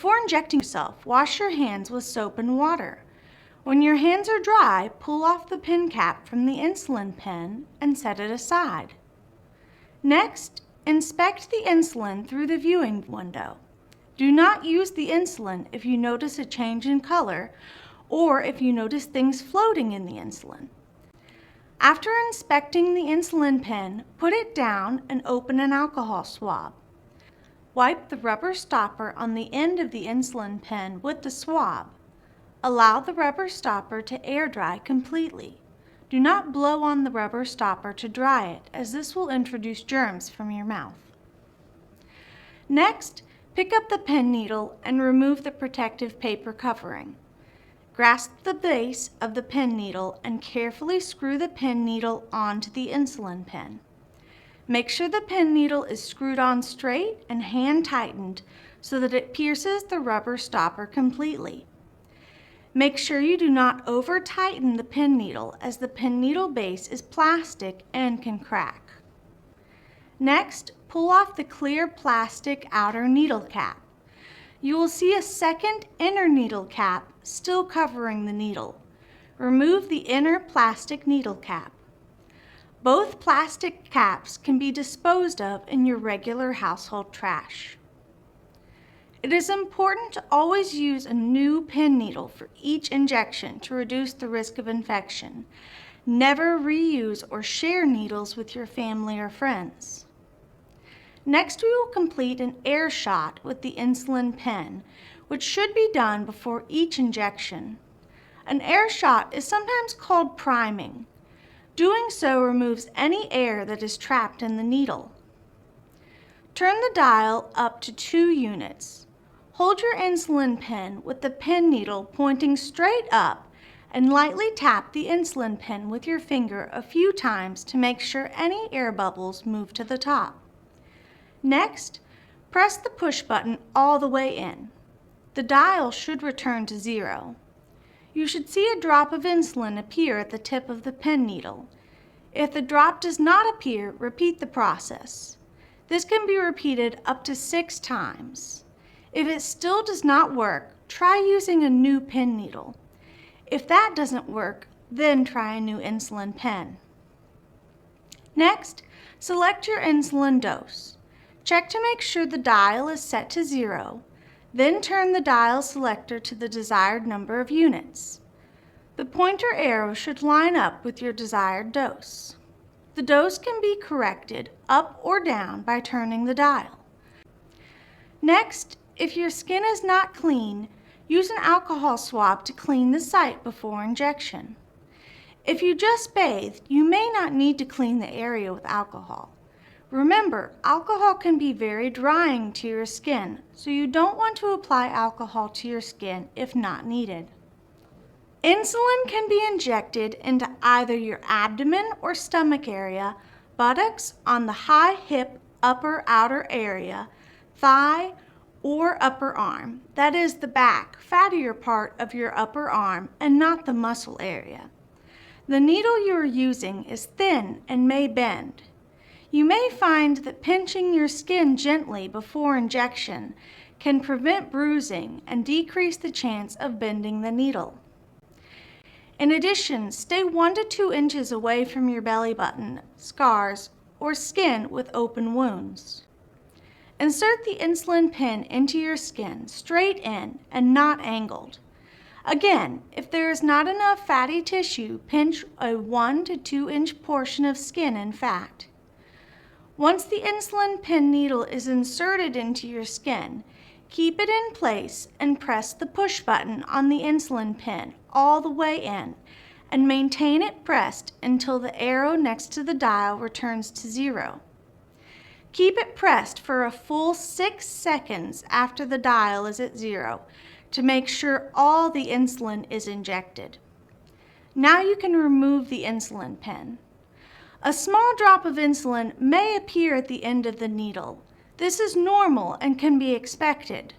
Before injecting yourself, wash your hands with soap and water. When your hands are dry, pull off the pen cap from the insulin pen and set it aside. Next, inspect the insulin through the viewing window. Do not use the insulin if you notice a change in color or if you notice things floating in the insulin. After inspecting the insulin pen, put it down and open an alcohol swab. Wipe the rubber stopper on the end of the insulin pen with the swab. Allow the rubber stopper to air dry completely. Do not blow on the rubber stopper to dry it, as this will introduce germs from your mouth. Next, pick up the pen needle and remove the protective paper covering. Grasp the base of the pen needle and carefully screw the pen needle onto the insulin pen. Make sure the pen needle is screwed on straight and hand tightened so that it pierces the rubber stopper completely. Make sure you do not over-tighten the pen needle, as the pen needle base is plastic and can crack. Next, pull off the clear plastic outer needle cap. You will see a second inner needle cap still covering the needle. Remove the inner plastic needle cap. Both plastic caps can be disposed of in your regular household trash. It is important to always use a new pen needle for each injection to reduce the risk of infection. Never reuse or share needles with your family or friends. Next, we will complete an air shot with the insulin pen, which should be done before each injection. An air shot is sometimes called priming. Doing so removes any air that is trapped in the needle. Turn the dial up to 2 units. Hold your insulin pen with the pen needle pointing straight up and lightly tap the insulin pen with your finger a few times to make sure any air bubbles move to the top. Next, press the push button all the way in. The dial should return to 0. You should see a drop of insulin appear at the tip of the pen needle. If the drop does not appear, repeat the process. This can be repeated up to 6 times. If it still does not work, try using a new pen needle. If that doesn't work, then try a new insulin pen. Next, select your insulin dose. Check to make sure the dial is set to 0. Then turn the dial selector to the desired number of units. The pointer arrow should line up with your desired dose. The dose can be corrected up or down by turning the dial. Next, if your skin is not clean, use an alcohol swab to clean the site before injection. If you just bathed, you may not need to clean the area with alcohol. Remember, alcohol can be very drying to your skin, so you don't want to apply alcohol to your skin if not needed. Insulin can be injected into either your abdomen or stomach area, buttocks, on the high hip upper outer area, thigh, or upper arm. That is the back, fattier part of your upper arm and not the muscle area. The needle you are using is thin and may bend. You may find that pinching your skin gently before injection can prevent bruising and decrease the chance of bending the needle. In addition, stay 1 to 2 inches away from your belly button, scars, or skin with open wounds. Insert the insulin pen into your skin straight in and not angled. Again, if there is not enough fatty tissue, pinch a 1 to 2 inch portion of skin in fat. Once the insulin pen needle is inserted into your skin, keep it in place and press the push button on the insulin pen all the way in and maintain it pressed until the arrow next to the dial returns to 0. Keep it pressed for a full 6 seconds after the dial is at 0 to make sure all the insulin is injected. Now you can remove the insulin pen. A small drop of insulin may appear at the end of the needle. This is normal and can be expected.